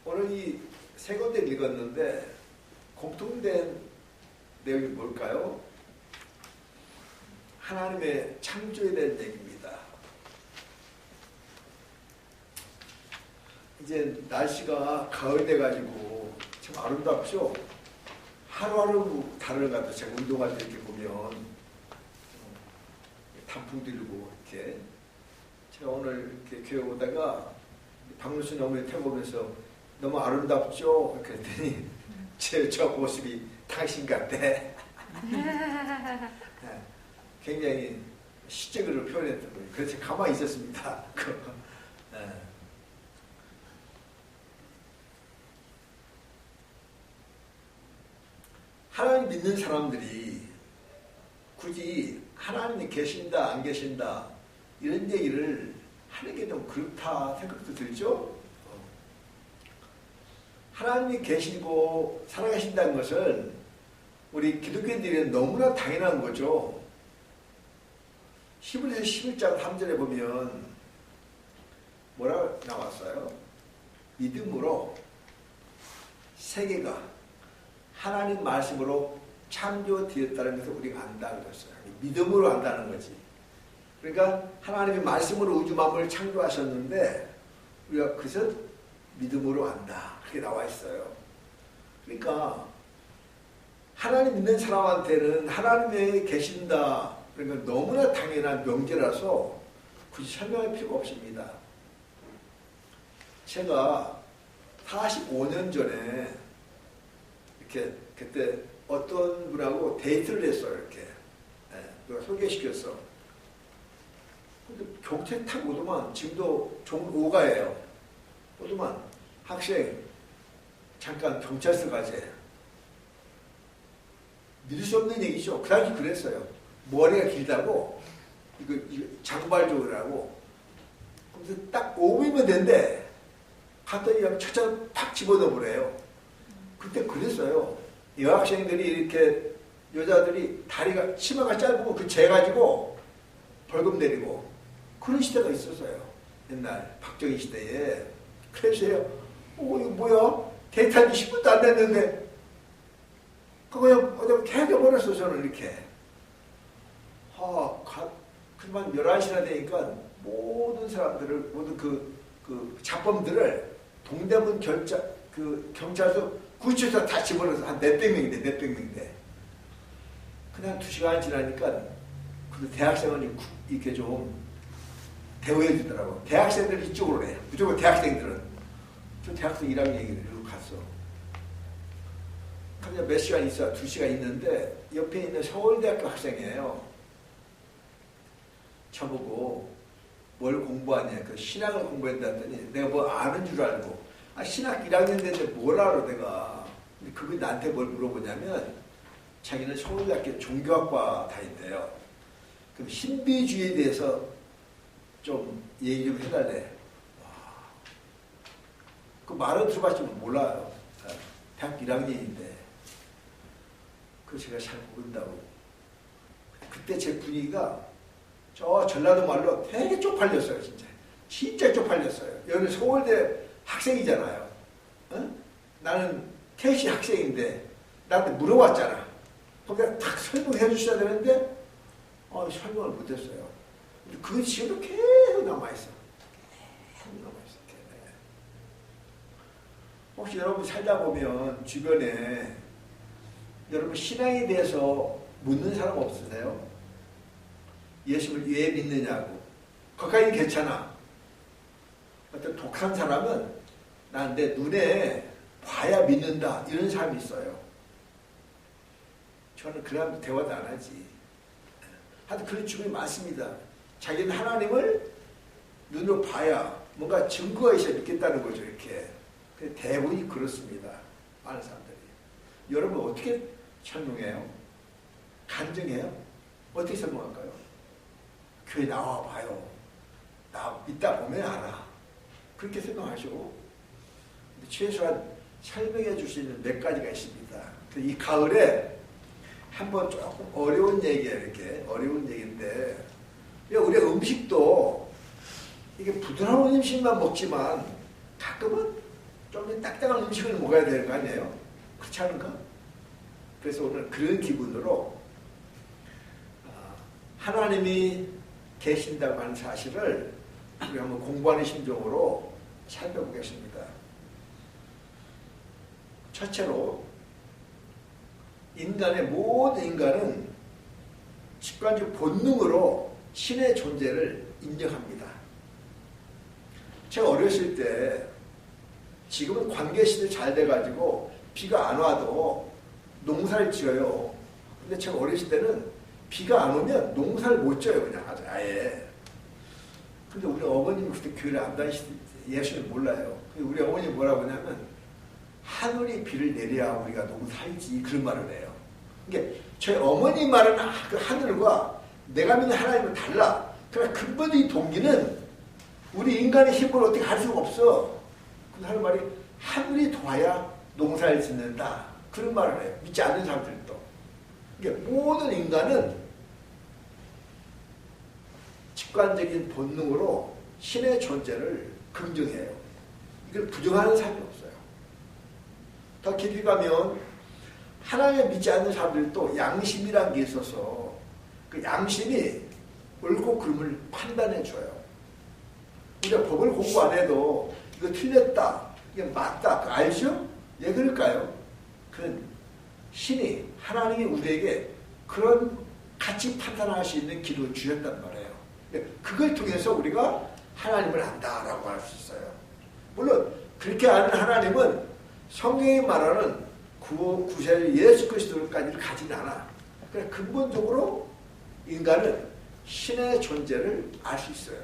오늘 이 세 군데 읽었는데 공통된 내용이 뭘까요? 하나님의 창조에 대한 얘기입니다. 이제 날씨가 가을 돼가지고 참 아름답죠? 하루하루 다르가도 제가 운동할 때 이렇게 보면 단풍 들고 이렇게 제가 오늘 이렇게 교회 오다가 박문순 어머니 태보면서 너무 아름답죠? 그랬더니 저 모습이 당신 같대. 굉장히 시적으로 표현했던 거예요. 그래서 가만히 있었습니다. 하나님 믿는 사람들이 굳이 하나님이 계신다 안 계신다 이런 얘기를 하는 게 좀 그렇다 생각도 들죠? 하나님이 계시고 살아계신다는 것은 우리 기독교인들이 너무나 당연한 거죠. 히브리서 11장 3절에 보면 뭐라고 나왔어요? 믿음으로 세계가 하나님 말씀으로 창조되었다는 것을 우리가 안다 그랬어요. 믿음으로 안다는 거지. 그러니까 하나님이 말씀으로 우주 만물을 창조하셨는데 우리가 그것을 믿음으로 안다. 그렇게 나와 있어요. 그러니까 하나님 믿는 사람한테는 하나님이 계신다. 그러니까 너무나 당연한 명제라서 굳이 설명할 필요가 없습니다. 제가 45년 전에 이렇게 그때 어떤 분하고 데이트를 했어요. 이렇게 누가 소개시켰어. 근데 경찰 타고 오더만 지금도 종 5가예요. 오더만 학생 잠깐 경찰서 가재. 믿을 수 없는 얘기죠. 그 당시 그랬어요. 머리가 길다고 이거 장발 좋으라고. 그래서 딱 5분이면 된대. 갔더니 그냥 차차 팍 집어넣어버려요. 그때 그랬어요. 여학생들이 이렇게 여자들이 다리가 치마가 짧고 그 재가지고 벌금 내리고 그런 시대가 있었어요. 옛날 박정희 시대에. 그래서요. 이거 뭐야? 데이트한 지 10분도 안 됐는데 그거 그냥 개겨버렸어 저는 이렇게. 그만 11시나 되니까 모든 사람들을 모든 그 잡범들을 동대문 경찰서 구치소에 다 집어넣어서 한 몇백 명인데 그냥 2시간 지나니까 근데 대학생은 이렇게 좀 대우해 주더라고. 대학생들 이쪽으로 해. 무조건 대학생들은. 저 대학생 1학년 얘기를 이리로 갔어. 그냥 몇 시간 있어. 2시간 있는데 옆에 있는 서울대학교 학생이에요. 저보고 뭘 공부하냐. 그 신학을 공부했다더니 내가 뭐 아는 줄 알고 신학 1학년 됐는데 뭘 알아 내가. 근데 그분이 나한테 뭘 물어보냐면 자기는 서울대학교 종교학과 다닌대요. 그럼 신비주의에 대해서 좀 얘기 좀 해달래. 와. 그 말은 들어봤지만 몰라요. 대학 1학년인데. 그거 제가 잘 모른다고. 그때 제 분위기가 저 전라도 말로 되게 쪽팔렸어요. 진짜 쪽팔렸어요. 여기는 서울대 학생이잖아요. 어? 나는 태시 학생인데 나한테 물어봤잖아. 거기다 딱 설명해 주셔야 되는데 설명을 못했어요. 그 지금도 계속 남아있어. 혹시 여러분 살다 보면 주변에 여러분 신앙에 대해서 묻는 사람 없으세요? 예수를 왜 믿느냐고. 거기까지는 괜찮아. 어떤 독한 사람은 난 내 눈에 봐야 믿는다 이런 사람이 있어요. 저는 그 사람도 대화도 안 하지. 하여튼 그런 친구들이 많습니다. 자기는 하나님을 눈으로 봐야 뭔가 증거가 있어야 믿겠다는 거죠. 이렇게. 대부분이 그렇습니다. 많은 사람들이. 여러분 어떻게 설명해요? 간증해요? 어떻게 설명할까요? 교회 나와봐요. 나 믿다 보면 알아. 그렇게 생각하시고 최소한 설명해 줄 수 있는 몇 가지가 있습니다. 이 가을에 한번 조금 어려운 얘기예요. 이렇게 어려운 얘기인데 우리가 음식도 이게 부드러운 음식만 먹지만 가끔은 좀 딱딱한 음식을 먹어야 되는 거 아니에요? 그렇지 않은가? 그래서 오늘 그런 기분으로 하나님이 계신다고 하는 사실을 우리 한번 공부하는 심정으로 살펴보겠습니다. 첫째로 모든 인간은 직관적 본능으로 신의 존재를 인정합니다. 제가 어렸을 때, 지금은 관계시대 잘 돼가지고 비가 안 와도 농사를 지어요. 근데 제가 어렸을 때는 비가 안 오면 농사를 못 지어요. 그냥 아예. 근데 우리 어머님이 그때 교회를 안 다니실 때 예수를 몰라요. 우리 어머님이 뭐라고 하냐면 하늘이 비를 내려야 우리가 농사일지 그런 말을 해요. 그러니까 저희 어머니 말은 그 하늘과 내가 믿는 하나님은 달라. 그러나 근본적인 동기는 우리 인간의 힘으로 어떻게 할 수가 없어. 그 하는 말이 하늘이 도와야 농사를 짓는다. 그런 말을 해요. 믿지 않는 사람들도. 그러니까 모든 인간은 직관적인 본능으로 신의 존재를 긍정해요. 이걸 부정하는 사람이 없어요. 더 깊이 가면 하나님을 믿지 않는 사람들도 양심이라는 게 있어서 그 양심이 옳고 그름을 판단해 줘요. 우리가 법을 공부 안 해도 이거 틀렸다, 이게 맞다, 그거 알죠? 왜 그럴까요? 그건 신이, 하나님이 우리에게 그런 같이 판단할 수 있는 기도를 주셨단 말이에요. 그걸 통해서 우리가 하나님을 안다라고 할 수 있어요. 물론 그렇게 아는 하나님은 성경이 말하는 구세주 예수 그리스도까지를 가지는 않아. 그러니까 근본적으로 인간은 신의 존재를 알 수 있어요.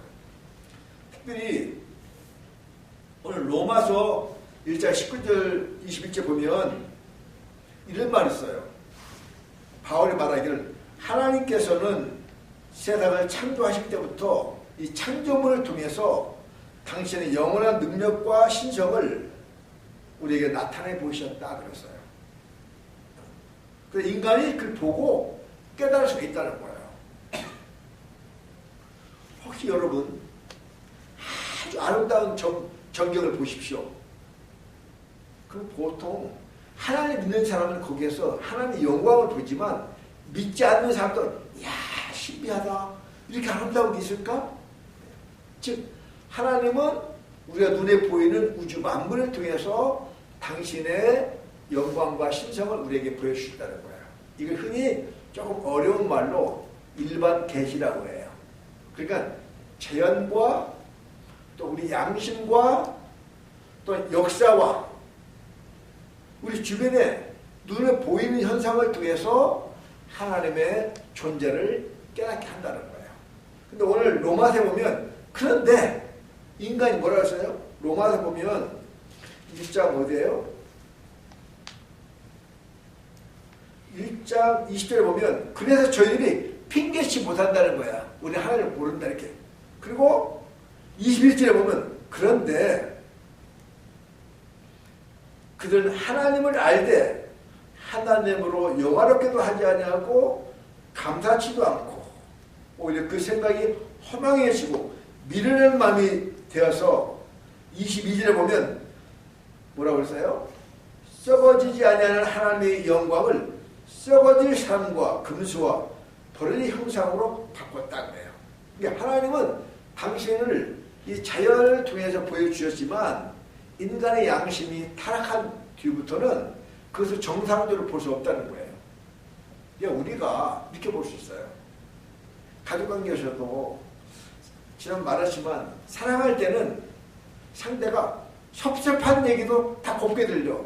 특별히 오늘 로마서 1장 19절 21절 보면 이런 말이 있어요. 바울이 말하기를 하나님께서는 세상을 창조하실 때부터 이 창조물을 통해서 당신의 영원한 능력과 신성을 우리에게 나타내 보이셨다 그랬어요. 그래서 인간이 그걸 보고 깨달을 수가 있다는 거예요. 혹시 여러분 아주 아름다운 전경을 보십시오. 그럼 보통 하나님 믿는 사람은 거기에서 하나님의 영광을 보지만 믿지 않는 사람들은 이야 신비하다 이렇게 아름다운 게 있을까? 즉 하나님은 우리가 눈에 보이는 우주 만물을 통해서 당신의 영광과 신성을 우리에게 보여주셨다는 거예요. 이걸 흔히 조금 어려운 말로 일반 계시라고 해요. 그러니까 자연과 또 우리 양심과 또 역사와 우리 주변에 눈에 보이는 현상을 통해서 하나님의 존재를 깨닫게 한다는 거예요. 근데 오늘 로마서에 보면 그런데 인간이 뭐라고 했어요? 로마서 보면 1장 어디예요? 1장 20절에 보면 그래서 저희들이 핑계치 못한다는 거야. 우리 하나님을 모른다 이렇게. 그리고 21절에 보면 그런데 그들은 하나님을 알되 하나님으로 영화롭게도 하지 아니하고 감사치도 않고 오히려 그 생각이 허망해지고 미련한 마음이 되어서 22절에 보면 뭐라고 했어요? 썩어지지 아니하는 하나님의 영광을 썩어질 삶과 금수와 벌의 형상으로 바꿨다 그래요. 그러니까 하나님은 당신을 이 자연을 통해서 보여주셨지만 인간의 양심이 타락한 뒤부터는 그것을 정상적으로 볼 수 없다는 거예요. 그러니까 우리가 이렇게 볼 수 있어요. 가족관계에서도 지난 말했지만 사랑할 때는 상대가 섭섭한 얘기도 다 곱게 들려.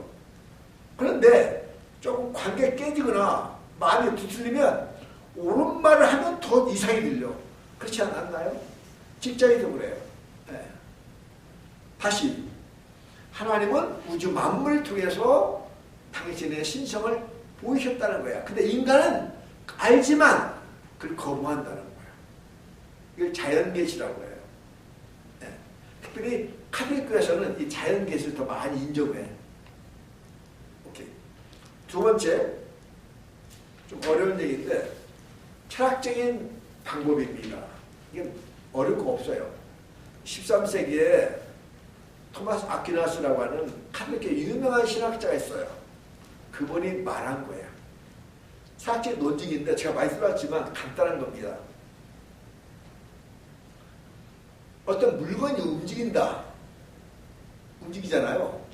그런데 조금 관계 깨지거나 마음이 뒤틀리면 옳은 말을 하면 더 이상이 들려. 그렇지 않았나요? 직장에도 그래요. 네. 다시 하나님은 우주 만물을 통해서 당신의 신성을 보이셨다는 거야. 근데 인간은 알지만 그걸 거부한다는 거야. 이걸 자연계시라고 해요. 네. 특별히 카톨릭교에서는 이 자연계시를 더 많이 인정해. 오케이. 두 번째, 좀 어려운 얘기인데 철학적인 방법입니다. 이게 어려울 거 없어요. 13세기에 토마스 아퀴나스라고 하는 가볍게 유명한 신학자가 있어요. 그분이 말한 거예요. 사실 논증인데 제가 많이 써봤지만 간단한 겁니다. 어떤 물건이 움직인다. 움직이잖아요.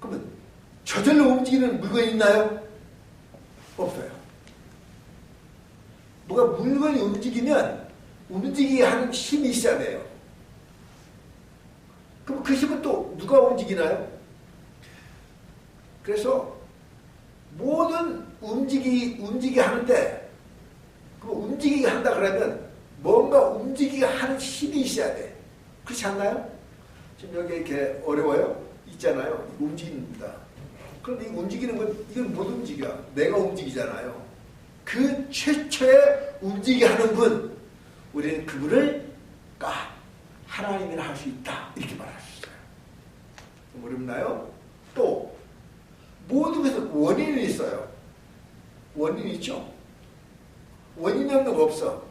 그러면 저절로 움직이는 물건이 있나요? 없어요. 뭐가 물건이 움직이면 움직이게 하는 힘이 있어야 돼요. 그럼 그 힘은 또 누가 움직이나요? 그래서 모든 움직이게 하는데 그럼 움직이게 한다 그러면 뭔가 움직이게 하는 힘이 있어야 돼. 그렇지 않나요? 지금 여기 이렇게 어려워요? 있잖아요. 움직입니다. 그런데 이 움직이는 건 이건 못 움직여. 내가 움직이잖아요. 그 최초의 움직이게 하는 분, 우리는 그분을 하나님이라 할 수 있다. 이렇게 말할 수 있어요. 좀 어렵나요? 또 모든 것에 원인이 있어요. 원인이 있죠? 원인이 없는 거 없어.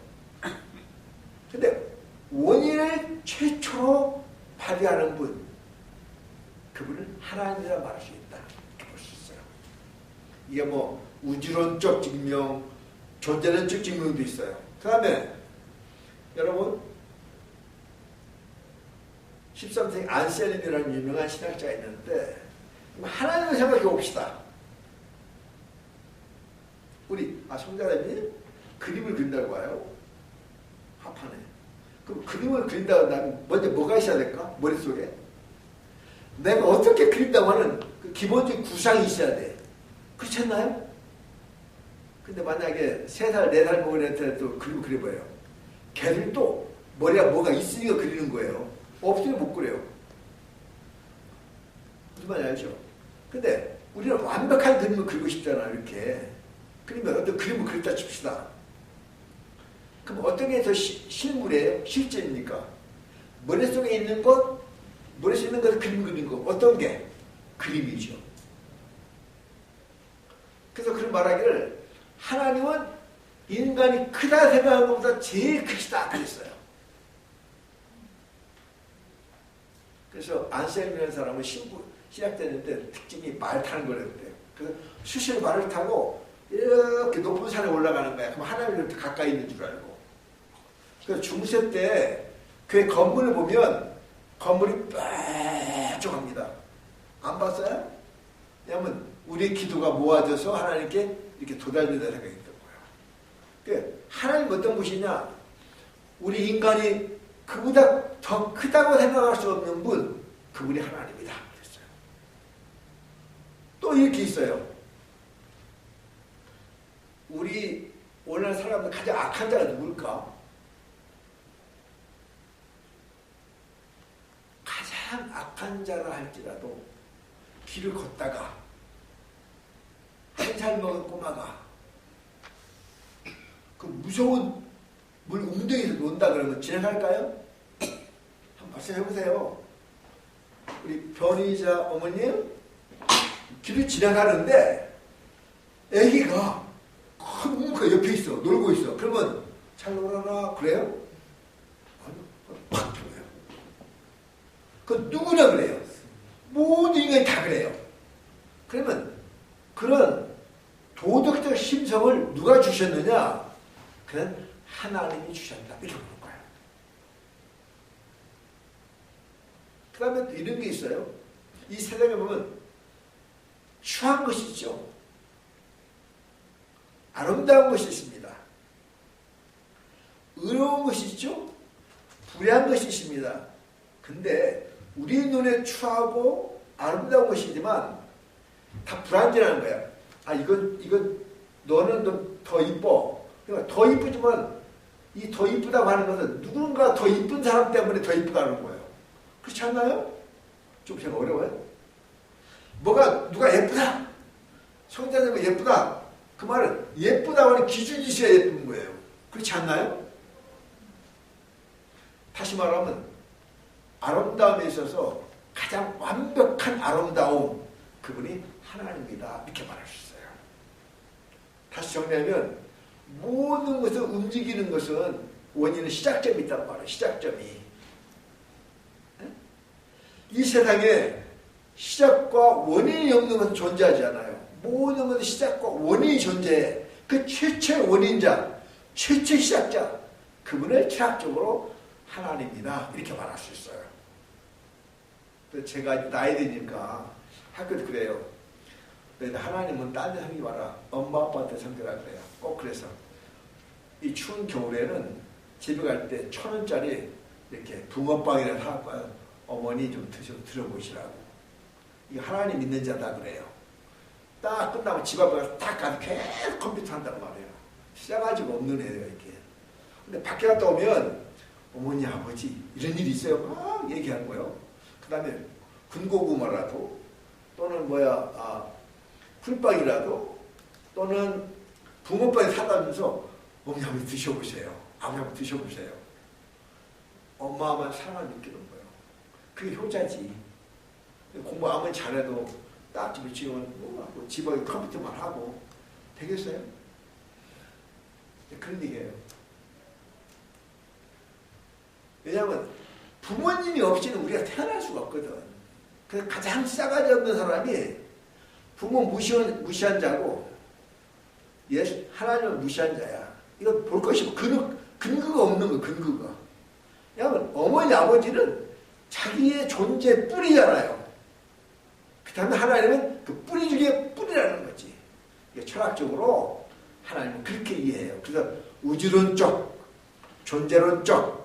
근데 원인을 최초로 발휘하는 분, 그분을 하나님이라 말할 수 있다. 이렇게 볼 수 있어요. 이게 뭐 우주론적 증명, 존재론적 증명도 있어요. 그 다음에 여러분 13세기 안셀림이라는 유명한 신학자가 있는데 하나님을 생각해 봅시다. 우리 성자님이 그림을 그린다고 봐요. 화판에. 그럼 그림을 그린다고 하면 먼저 뭐가 있어야 될까? 머릿속에. 내가 어떻게 그린다고 하는 그 기본적인 구상이 있어야 돼. 그렇지 않나요? 근데 만약에 3살, 4살 먹은 애한테 또 그림을 그려봐요. 걔들 또 머리가 뭐가 있으니까 그리는 거예요. 없으면 못 그려요. 무슨 말인지 알죠? 근데 우리는 완벽한 그림을 그리고 싶잖아, 이렇게. 그러면 어떤 그림을 그렸다 칩시다. 그럼 어떤 게 더 실물이에요? 실제입니까? 머릿속에 있는 것, 머릿속에 있는 것을 그림 그리는 것, 어떤 게? 그림이죠. 그래서 그런 말하기를 하나님은 인간이 크다 생각하는 것보다 제일 크시다 그랬어요. 그래서 안셀임이라는 사람은 시작되는데 특징이 말 타는 거랬대요. 그래서 수시로 말을 타고 이렇게 높은 산에 올라가는 거야. 그럼 하나님이 이렇게 가까이 있는 줄 알고. 그래서 중세 때 그 건물을 보면 건물이 뾰족합니다. 안 봤어요? 왜냐하면 우리의 기도가 모아져서 하나님께 이렇게 도달된다 생각이 있던 거예요. 하나님 어떤 분이냐? 우리 인간이 그보다 더 크다고 생각할 수 없는 분, 그분이 하나님이다. 그랬어요. 또 이렇게 있어요. 우리 오늘날 사람들 가장 악한 자가 누굴까? 가장 악한 자라 할지라도 길을 걷다가 한 살 먹은 꼬마가 그 무서운 물 웅덩이에서 논다 그러면 지나갈까요? 한번 말씀해보세요. 우리 변희자 어머님 길을 지나가는데 애기가 큰 웅덩이가 옆에 있어. 놀고 있어. 그러면 잘 놀아라 그래요? 팍 들어요. 그건 누구나 그래요. 모든 인간이 다 그래요. 그러면 그런 도덕적 심성을 누가 주셨느냐? 그는 하나님이 주셨다. 이렇게 보는 거예요. 그 다음에 또 이런 게 있어요. 이 세상에 보면 추한 것이 있죠. 아름다운 것이 있습니다. 의로운 것이 있죠. 불의한 것이 있습니다. 근데 우리 눈에 추하고 아름다운 것이지만 다 불완전한 거야. 이건 너는 더 이뻐. 그러니까 더 이쁘지만 이 더 이쁘다고 하는 것은 누군가 더 이쁜 사람 때문에 더 이쁘다는 거예요. 그렇지 않나요? 좀 제가 어려워요? 누가 예쁘다? 성자님은 예쁘다. 그 말은 예쁘다고 하는 기준이 있어야 예쁜 거예요. 그렇지 않나요? 다시 말하면 아름다움에 있어서 가장 완벽한 아름다움, 그분이 하나님이다. 이렇게 말할 수 있어요. 다시 정리하면 모든 것을 움직이는 것은 원인은 시작점이 있단 말이에요. 시작점이. 이 세상에 시작과 원인이 없는 것은 존재하지 않아요. 모든 것은 시작과 원인이 존재해. 그 최초의 원인자, 최초의 시작자, 그분을 철학적으로 하나님이다 이렇게 말할 수 있어요. 제가 나이 드니까 학교도 그래요. 하나님은 딴 데 섬기지 마라. 엄마 아빠한테 섬겨라 그래요. 꼭 그래서 이 추운 겨울에는 집에 갈 때 1,000원짜리 이렇게 붕어빵이나 사갖고 어머니 좀 들어보시라고. 이거 하나님 믿는 자다 그래요. 딱 끝나고 집 앞에 가서 딱 가서 계속 컴퓨터 한단 말이에요. 시작하지가 없는 애예요 이렇게. 근데 밖에 갔다 오면 어머니 아버지 이런 일이 있어요. 막 얘기하는 거예요. 그 다음에 군고구마라도 또는 풀빵이라도 또는 붕어빵이 사다면서 어머니 한번 드셔보세요. 아버지 한번 드셔보세요. 엄마만 사랑을 느끼는 거예요. 그게 효자지. 공부 아무리 잘해도 딱 집에 지금 집에 컴퓨터만 하고 되겠어요? 그런 얘기예요. 왜냐하면 부모님이 없이는 우리가 태어날 수가 없거든. 그래서 가장 싸가지 없는 사람이 부모 무시한 자고 하나님을 무시한 자야. 이거 볼 것이 근거가 없는 거, 근거가. 왜냐하면 어머니 아버지는 자기의 존재 뿌리잖아요. 그 다음에 하나님은 그 뿌리 중에 뿌리라는 거지. 철학적으로 하나님은 그렇게 이해해요. 그래서 우주론적, 존재론적,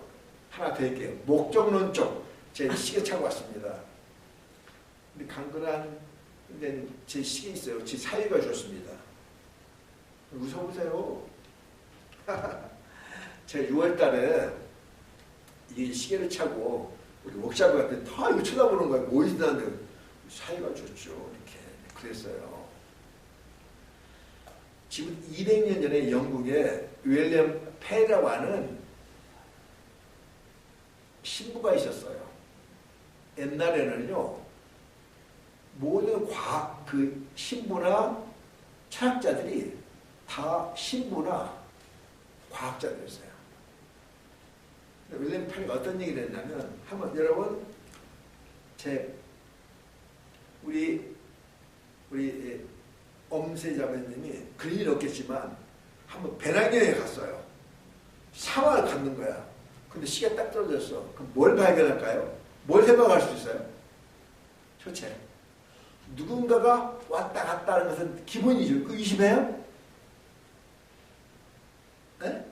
하나 더 할게요. 목적론적. 제 시계 차고 왔습니다. 근데 강건한 제 시계 있어요. 제 사위가 줬습니다. 웃어보세요. 제가 6월달에 이 시계를 차고 우리 웍샵에 갔더니 다 이거 쳐다보는 거예요. 뭐 있다는데 사이가 좋죠. 이렇게 그랬어요. 지금 200년 전에 영국에 윌리엄 페이라고 하는 신부가 있었어요. 옛날에는요, 모든 과학, 신부나 철학자들이 다 신부나 과학자들이었어요. 윌리엄 페이가 어떤 얘기를 했냐면, 한번 여러분, 우리 엄세자매님이 그런 일 없겠지만 한번 배낭여행에 갔어요. 사막을 갔는 거야. 근데 시계 딱 떨어졌어. 그럼 뭘 발견할까요? 뭘 생각할 수 있어요? 초체. 누군가가 왔다 갔다 하는 것은 기본이죠. 그거 의심해요? 네?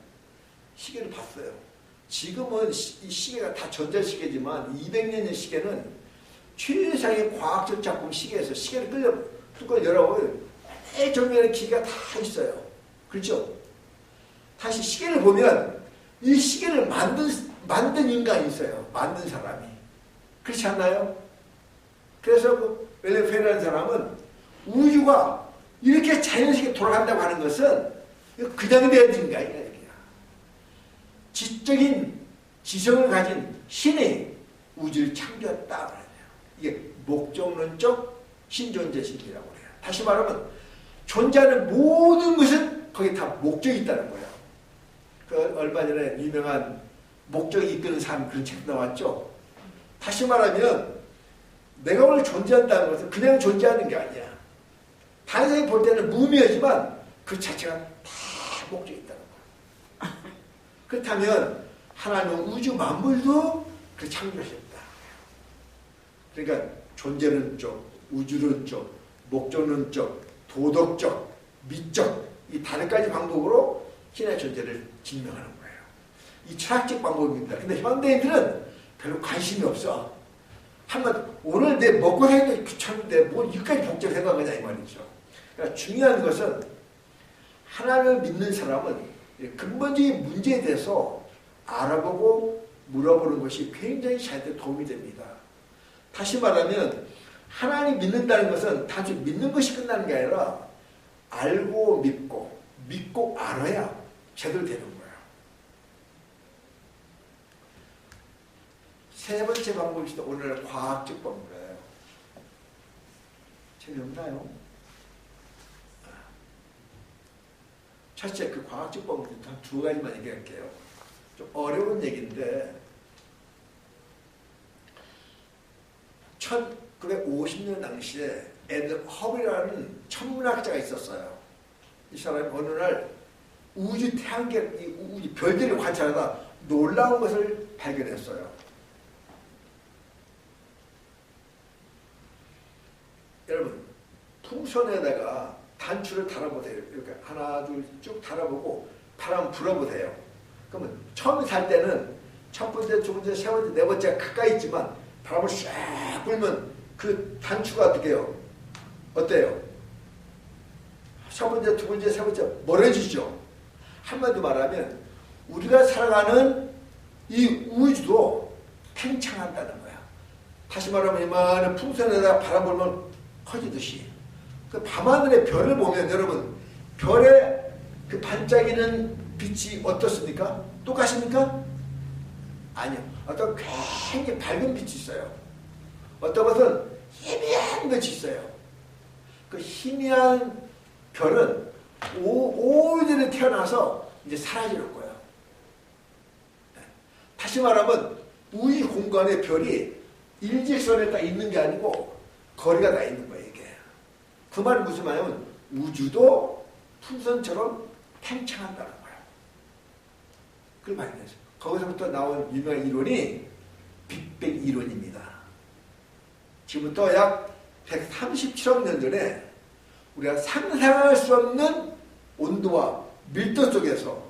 시계를 봤어요. 지금은 이 시계가 다 전자시계지만 200년의 시계는 최상의 과학적 작품 시계에서 시계를 뚜껑을 열어보면 정면에 기계가 다 있어요. 그렇죠? 다시 시계를 보면 이 시계를 만든 인간이 있어요. 만든 사람이. 그렇지 않나요? 그래서 윌리엄 페이라는 사람은 우주가 이렇게 자연스럽게 돌아간다고 하는 것은 그냥 되어진 게 아니라 지적인 지성을 가진 신이 우주를 창조했다. 이게 목적론적 신존재신이라고 해요. 다시 말하면 존재하는 모든 것은 거기 다 목적이 있다는 거예요. 얼마 전에 유명한 목적이 이끄는 삶 그런 책 나왔죠. 다시 말하면 내가 오늘 존재한다는 것은 그냥 존재하는 게 아니야. 다른 사람이 볼 때는 무의미하지만 그 자체가 다 목적이 있다는 거야. 그렇다면 하나님은 우주 만물도 그 창조하셨다. 그러니까 존재론적, 우주론적, 목적론적, 도덕적, 미적 이 다섯 가지 방법으로 신의 존재를 증명하는 거예요. 이 철학적 방법입니다. 근데 현대인들은 별로 관심이 없어. 한번 오늘 내 먹고 살기 귀찮은데 뭘 이까지 복잡 생각하냐 이 말이죠. 그러니까 중요한 것은 하나님을 믿는 사람은 근본적인 문제에 대해서 알아보고 물어보는 것이 굉장히 자기한테 도움이 됩니다. 다시 말하면 하나님 믿는다는 것은 단순히 믿는 것이 끝나는 게 아니라 알고 믿고 알아야 제대로 되는 거예요. 세 번째 방법이 오늘 과학적 방법이에요. 재미없나요? 첫째, 그 과학적 방법은 한 두 가지만 얘기할게요. 좀 어려운 얘기인데 1950년 당시에 에드 허블이라는 천문학자가 있었어요. 이 사람이 어느 날 우주 태양계, 우주 별들을 관찰하다 놀라운 것을 발견했어요. 여러분, 풍선에다가 단추를 달아보세요. 이렇게 하나, 둘 쭉 달아보고 바람 불어보세요. 그러면 처음 살 때는 첫 번째, 두 번째, 세 번째, 네 번째가 가까이 있지만 바람을 쫙 불면 그 단추가 어떻게 해요? 어때요? 첫 번째, 두 번째, 세 번째 멀어지죠. 한마디로 말하면 우리가 살아가는 이 우주도 팽창한다는 거야. 다시 말하면 이만한 풍선에다가 바람 불면 커지듯이 그 밤하늘의 별을 보면 여러분 별의 그 반짝이는 빛이 어떻습니까? 똑같습니까? 아니요. 어떤 굉장히 밝은 빛이 있어요. 어떤 것은 희미한 빛이 있어요. 그 희미한 별은 오전에 태어나서 이제 사라지는 거예요. 다시 말하면 우주 공간의 별이 일직선에 딱 있는 게 아니고 거리가 다 있는 거예요. 이게. 그 말은 무슨 말이냐면 우주도 풍선처럼 팽창한다는 거예요. 그걸 많이 했어요. 거기서부터 나온 유명한 이론이 빅뱅 이론입니다. 지금부터 약 137억 년 전에 우리가 상상할 수 없는 온도와 밀도 속에서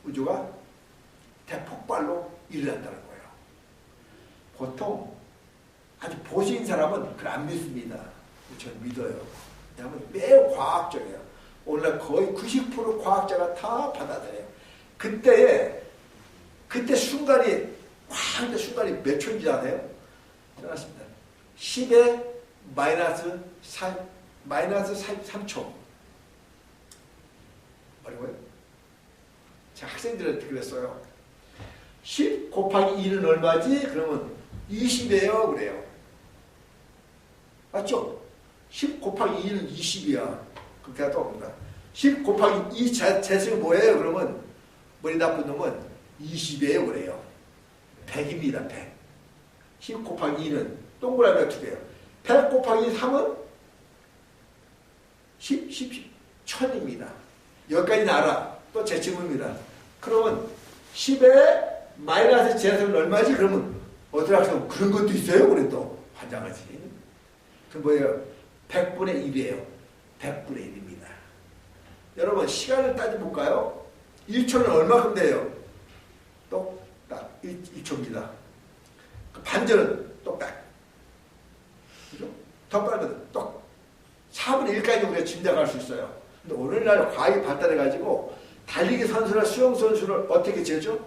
우주가 대폭발로 일어난다는 거예요. 보통 아주 보수인 사람은 그걸 안 믿습니다. 저는 믿어요. 왜냐하면 매우 과학적이에요. 오늘날 거의 90% 과학자가 다 받아들여요. 그때 순간이 확 순간이 몇 초인지 아세요? 들었습니다. 10의 마이너스 3초. 뭐라고요? 제가 학생들한테 그랬어요. 10 곱하기 2는 얼마지? 그러면 20이에요. 그래요. 맞죠? 10 곱하기 2는 20이야. 그렇게 하다 옵니다. 10 곱하기 2 재수가 뭐예요? 그러면 머리 나쁜 놈은 20이에요. 그래요. 100입니다. 100. 10 곱하기 2는 동그라미가 2개예요. 100 곱하기 3은 10, 1000입니다. 여기까지는 알아. 또 제 질문입니다. 그러면 10에 마이너스 제곱은 얼마지? 그러면 어떻게 하세요? 그런 것도 있어요? 그래 또 환장하지. 그 뭐예요? 100분의 1이에요. 100분의 1입니다. 여러분 시간을 따져볼까요? 1초는 얼마큼 돼요? 똑딱 1초입니다. 반절은 똑딱. 그죠? 더 빠르면 똑 4분의 1까지 우리가 짐작할 수 있어요. 근데 오늘날 과학이 발달해가지고 달리기 선수나 수영 선수를 어떻게 재죠?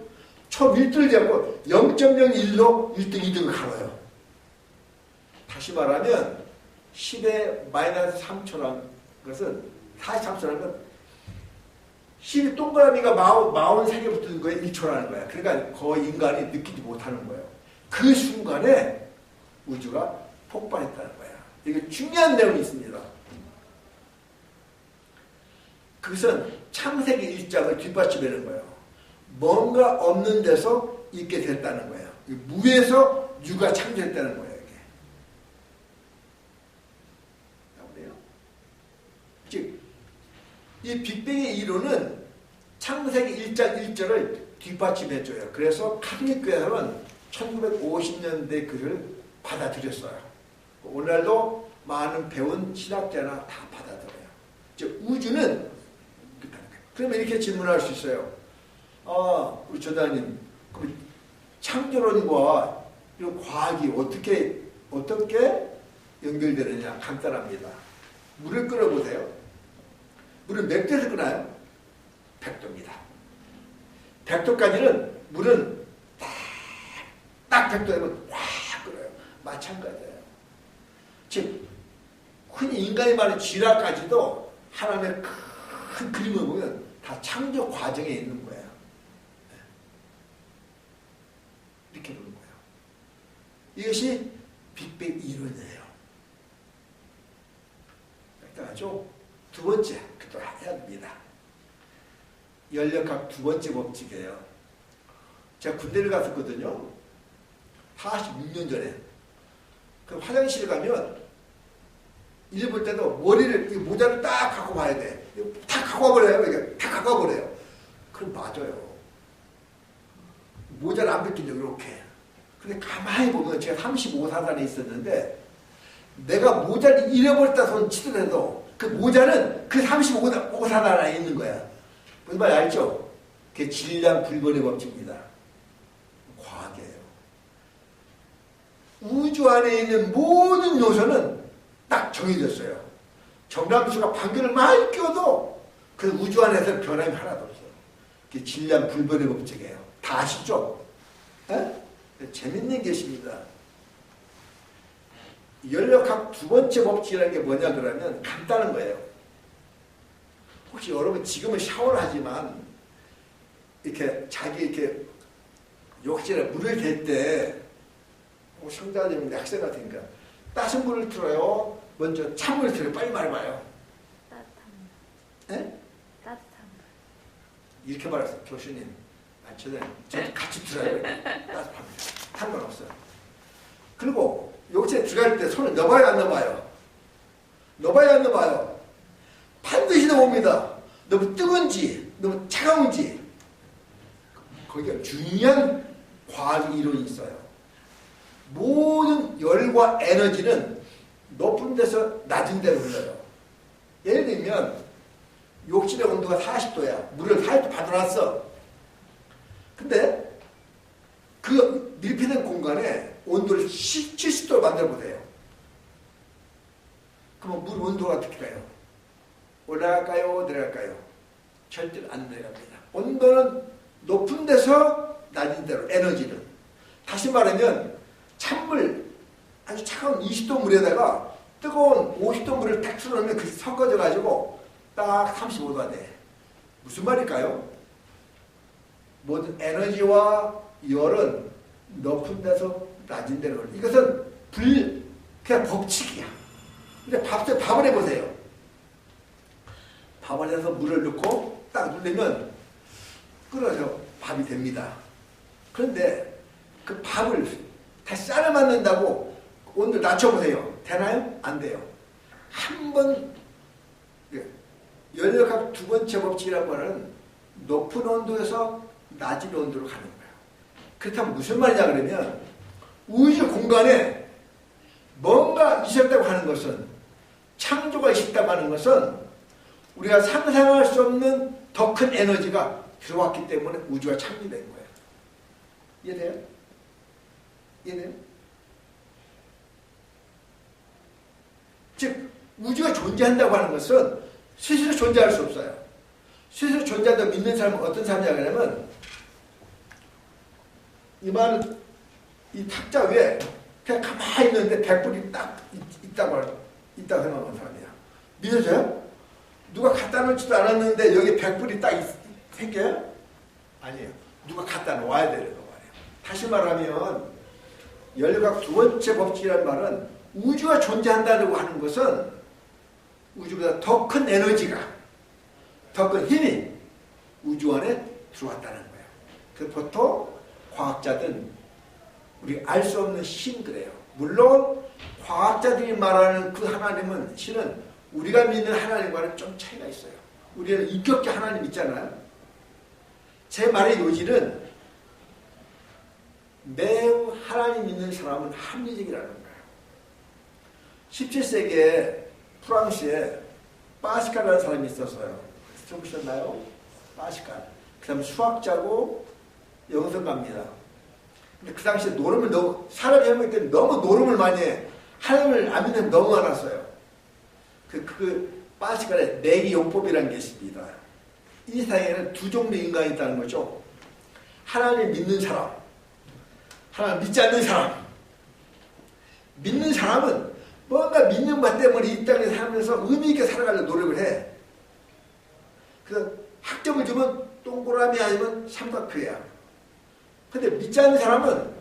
초 1등을 잡고 0.01로 1등, 2등을 가로요. 다시 말하면 10의 마이너스 3초라는 것은 43초라는 건 10이 동그라미가 43개 붙는 거에 1초라는 거야. 그러니까 거의 인간이 느끼지 못하는 거예요. 그 순간에 우주가 폭발했다는 거야. 이게 중요한 내용이 있습니다. 그것은 창세기 1장을 뒷받침하는 거예요. 뭔가 없는 데서 있게 됐다는 거예요. 무에서 유가 창조했다는 거예요. 이게. 즉, 이 빅뱅의 이론은 창세기 1장 1절을 뒷받침해줘요. 그래서 카톨릭 교회에서는 1950년대 글을 받아들였어요. 오늘날도 많은 배운 신학자나 다 받아들여요. 즉, 우주는 그러면 이렇게 질문할 수 있어요. 우리 조단님, 창조론과 이 과학이 어떻게 연결되느냐? 간단합니다. 물을 끓여보세요. 물은 몇 도에서 끓나요? 100도입니다. 100도까지는 물은 딱 100도면 확 끓어요. 마찬가지예요. 즉, 흔히 인간이 말하는 쥐라까지도 하나님의 큰 그림을 보면 다 창조 과정에 있는 거예요. 이렇게 보는 거예요. 이것이 빅뱅 이론이에요. 일단하죠. 두 번째, 그것도 해야 됩니다. 연력학 두 번째 법칙이에요. 제가 군대를 갔었거든요. 46년 전에. 그 화장실 가면 일 볼 때도 머리를, 이 모자를 딱 갖고 와야 돼. 다 갖고 와버려요. 이게 다 갖고 와버려요. 그럼 맞아요. 모자를 안 벗기려고 이렇게. 근데 가만히 보면 제가 35 사단에 있었는데 내가 모자를 잃어버렸다 손 치더라도 그 모자는 그 35 사단 안에 있는 거야. 무슨 말인지 알죠? 그게 질량 불변의 법칙입니다. 과학이에요. 우주 안에 있는 모든 요소는 딱 정해졌어요. 정람수가 반경을 많이 끼워도 그 우주 안에서 변함이 하나도 없어요. 그게 질량 불변의 법칙이에요. 다 아시죠? 에? 재밌는 것입니다. 연력학 두 번째 법칙이라는 게 뭐냐 그러면 간단한 거예요. 혹시 여러분 지금은 샤워를 하지만 이렇게 자기 이렇게 욕실에 물을 댈 때 성자님 학생 같으니까 따뜻한 물을 틀어요? 먼저 찬물을 틀어요? 빨리 말해봐요. 따뜻한 물. 에? 따뜻한 물. 이렇게 말했어요. 교수님. 저는 같이 틀어요. 따뜻합니다. 상관없어요. 그리고 욕실에 들어갈 때 손을 넣어봐요? 안 넣어봐요? 넣어봐요? 안 넣어봐요? 반드시 넣어봅니다. 너무 뜨거운지 너무 차가운지. 거기가 중요한 과학 이론이 있어요. 모든 열과 에너지는 높은 데서 낮은 데로 흘러요. 예를 들면 욕실의 온도가 40도야. 물을 40도 받아놨어. 근데 그 밀폐된 공간에 온도를 70도로 만들어보세요. 그러면 물 온도가 어떻게 가요? 올라갈까요? 내려갈까요? 절대로 안 내려갑니다. 온도는 높은 데서 낮은 데로, 에너지는. 다시 말하면 찬물, 아주 차가운 20도 물에다가 뜨거운 50도 물을 딱 틀어놓으면 그게 섞어져가지고 딱 35도가 돼. 무슨 말일까요? 모든 에너지와 열은 높은 데서 낮은 데로. 이것은 그냥 법칙이야. 근데 밥을 해보세요. 밥 안에서 물을 넣고 딱 누르면 끓어서 밥이 됩니다. 그런데 그 밥을 다시 쌀을 만든다고 온도 낮춰보세요. 되나요? 안 돼요. 한번 연력학 두 번째 법칙이라는 거는 높은 온도에서 낮은 온도로 가는 거예요. 그렇다면 무슨 말이냐 그러면 우주 공간에 뭔가 있었다고 하는 것은, 창조가 있었다고 하는 것은 우리가 상상할 수 없는 더 큰 에너지가 들어왔기 때문에 우주가 창조된 거예요. 이해돼요? 이해돼요? 즉 우주가 존재한다고 하는 것은 스스로 존재할 수 없어요. 스스로 존재한다고 믿는 사람은 어떤 사람이냐 그러면 이 탁자 위에 그냥 가만히 있는데 백불이 딱 있다고 생각하는 사람이야. 믿어져요? 누가 갖다 놓지도 않았는데 여기 백불이 딱 생겨요? 아니에요. 누가 갖다 놓아야 되는 거 말이에요. 다시 말하면 연력학 두 번째 법칙이라는 말은 우주가 존재한다고 하는 것은 우주보다 더 큰 에너지가, 더 큰 힘이 우주 안에 들어왔다는 거예요. 그 보통 과학자들은 우리 알 수 없는 신 그래요. 물론 과학자들이 말하는 그 하나님은, 신은 우리가 믿는 하나님과는 좀 차이가 있어요. 우리는 인격적 하나님 있잖아요. 제 말의 요지는 매우 하나님 믿는 사람은 합리적이라는 거예요. 17세기에 프랑스에 파스칼이라는 사람이 있었어요. 들어보셨나요? 파스칼. 그 다음 수학자고 영성가입니다. 근데 그 당시에 사람이 한 명 때문에 너무 노름을 많이 해. 하나님을 안 믿는 너무 많았어요. 파스칼의 내기용법이라는 게 있습니다. 이 세상에는 두 종류의 인간이 있다는 거죠. 하나님 믿는 사람, 하나님 믿지 않는 사람. 믿는 사람은 뭔가 믿는 바 때문에 이 땅에 살면서 의미 있게 살아가려고 노력을 해. 그래서 학점을 주면 동그라미 아니면 삼각표야. 근데 믿지 않는 사람은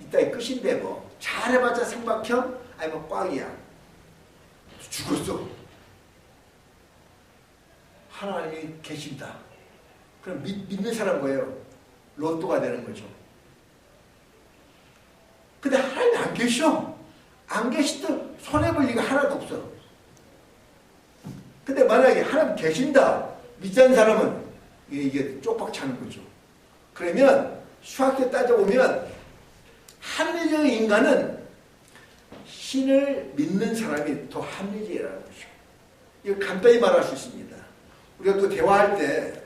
이 땅에 끝인데 뭐 잘해봤자 삼각형 아니면 꽝이야. 죽었어. 하나님이 계신다. 그럼 믿는 사람 뭐예요? 로또가 되는 거죠. 근데 하나님이 안 계셔. 안 계시도 손해볼 리가 하나도 없어. 근데 만약에 하나님 계신다 믿지 않는 사람은 이게 쪽박 차는 거죠. 그러면 수학적 따져보면 합리적인 인간은 신을 믿는 사람이 더 합리적이라는 거죠. 이거 간단히 말할 수 있습니다. 우리가 또 대화할 때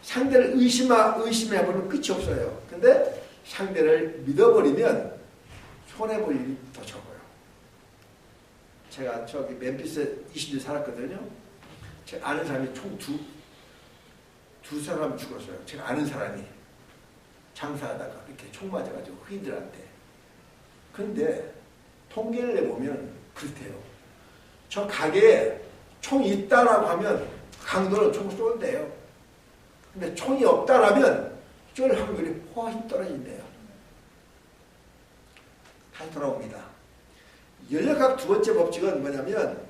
상대를 의심해보면 끝이 없어요. 근데 상대를 믿어버리면 손해볼 일이 더 적어요. 제가 저기 멤피스에 20년 살았거든요. 제가 아는 사람이 총 두 사람 죽었어요. 제가 아는 사람이 장사하다가 이렇게 총 맞아가지고 흑인들한테. 근데 통계를 내보면 그렇대요. 저 가게에 총이 있다라고 하면 강도는 총 쏜대요. 근데 총이 없다라면 쏠 확률이 훨씬 떨어진대요. 다시 돌아옵니다. 연력학 두 번째 법칙은 뭐냐면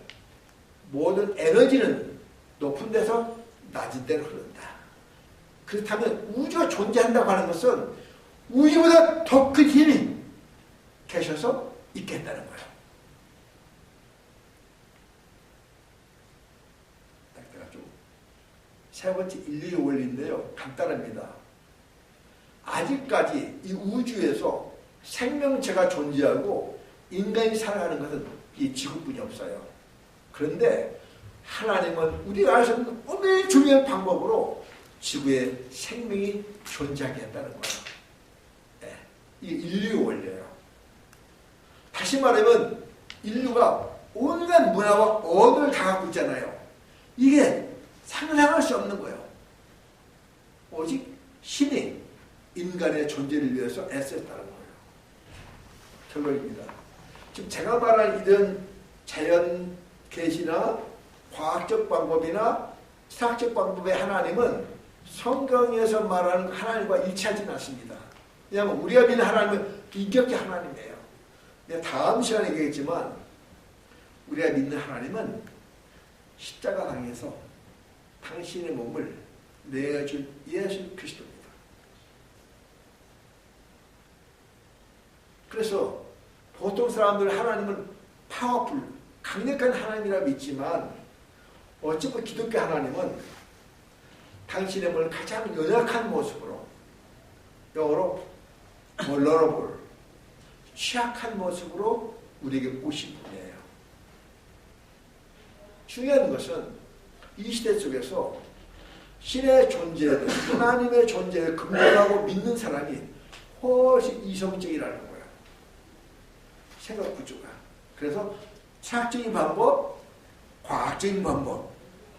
모든 에너지는 높은 데서 낮은 데로 흐른다. 그렇다면 우주가 존재한다고 하는 것은 우주보다 더 큰 힘이 계셔서 있겠다는 거예요. 세 번째 인류의 원리인데요. 간단합니다. 아직까지 이 우주에서 생명체가 존재하고 인간이 살아가는 것은 이 지구뿐이 없어요. 그런데 하나님은 우리가 알 수 없는 어느 중요한 방법으로 지구에 생명이 존재하게 했다는 거예요. 네. 이 인류의 원리예요. 다시 말하면 인류가 온갖 문화와 언어를 다 갖고 있잖아요. 이게 상상할 수 없는 거예요. 오직 신이 인간의 존재를 위해서 애썼다는 거예요. 결론입니다. 지금 제가 말한 이런 자연 계시나 과학적 방법이나 사학적 방법의 하나님은 성경에서 말하는 하나님과 일치하지는 않습니다. 왜냐하면 우리가 믿는 하나님은 인격적 하나님이에요. 내가 다음 시간에 얘기했지만 우리가 믿는 하나님은 십자가 당해서 당신의 몸을 내어준 예수 그리스도입니다. 그래서 보통 사람들 하나님은 파워풀, 강력한 하나님이라 믿지만 어쩌면 기독교 하나님은 당신의 몸을 가장 연약한 모습으로, 영어로 vulnerable, 취약한 모습으로 우리에게 오신 분이에요. 중요한 것은 이 시대 속에서 신의 존재를, 하나님의 존재를 긍정하고 믿는 사람이 훨씬 이성적이라는 거예요. 생각 구조가. 그래서 철학적인 방법, 과학적인 방법으로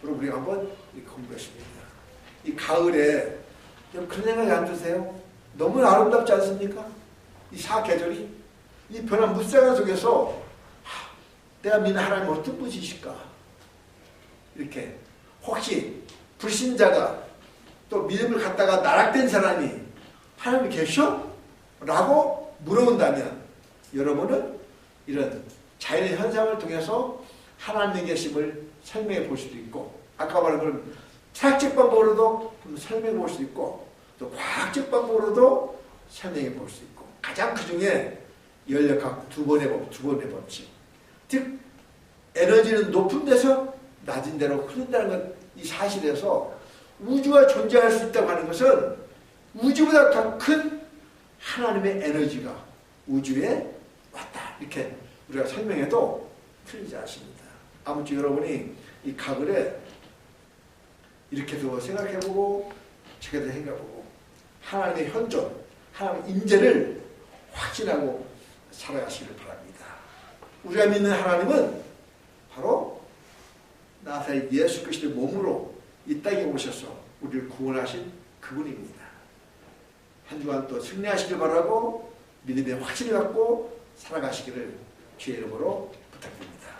우리가 한번 공부했습니다. 이 가을에 좀 그런 생각이 안 드세요? 너무 아름답지 않습니까? 이 사계절이 이 변한 무쌍한 속에서 내가 믿는 하나님 어떤 분이실까? 이렇게 혹시 불신자가 또 믿음을 갖다가 나락된 사람이 하나님이 계셔? 라고 물어본다면 여러분은 이런 자연의 현상을 통해서 하나님의 계심을 설명해 볼 수도 있고, 아까 말한 그런 철학적 방법으로도 설명해 볼 수 있고, 또 과학적 방법으로도 설명해 볼 수 있고, 가장 그 중에 연력학 두 번의 법칙. 즉, 에너지는 높은 데서 낮은 데로 흐른다는 것, 이 사실에서 우주가 존재할 수 있다고 하는 것은 우주보다 더 큰 하나님의 에너지가 우주에 왔다. 이렇게 우리가 설명해도 틀리지 않습니다. 아무튼 여러분이 이 가을에 이렇게도 생각해보고 저게도 생각해보고 하나님의 현존, 하나님의 임재를 확신하고 살아가시기를 바랍니다. 우리가 믿는 하나님은 바로 나사렛 예수 그리스도의 몸으로 이 땅에 오셔서 우리를 구원하신 그분입니다. 한 주간 또 승리하시길 바라고 믿음의 확신을 갖고 살아가시기를 주의 이름으로 부탁드립니다.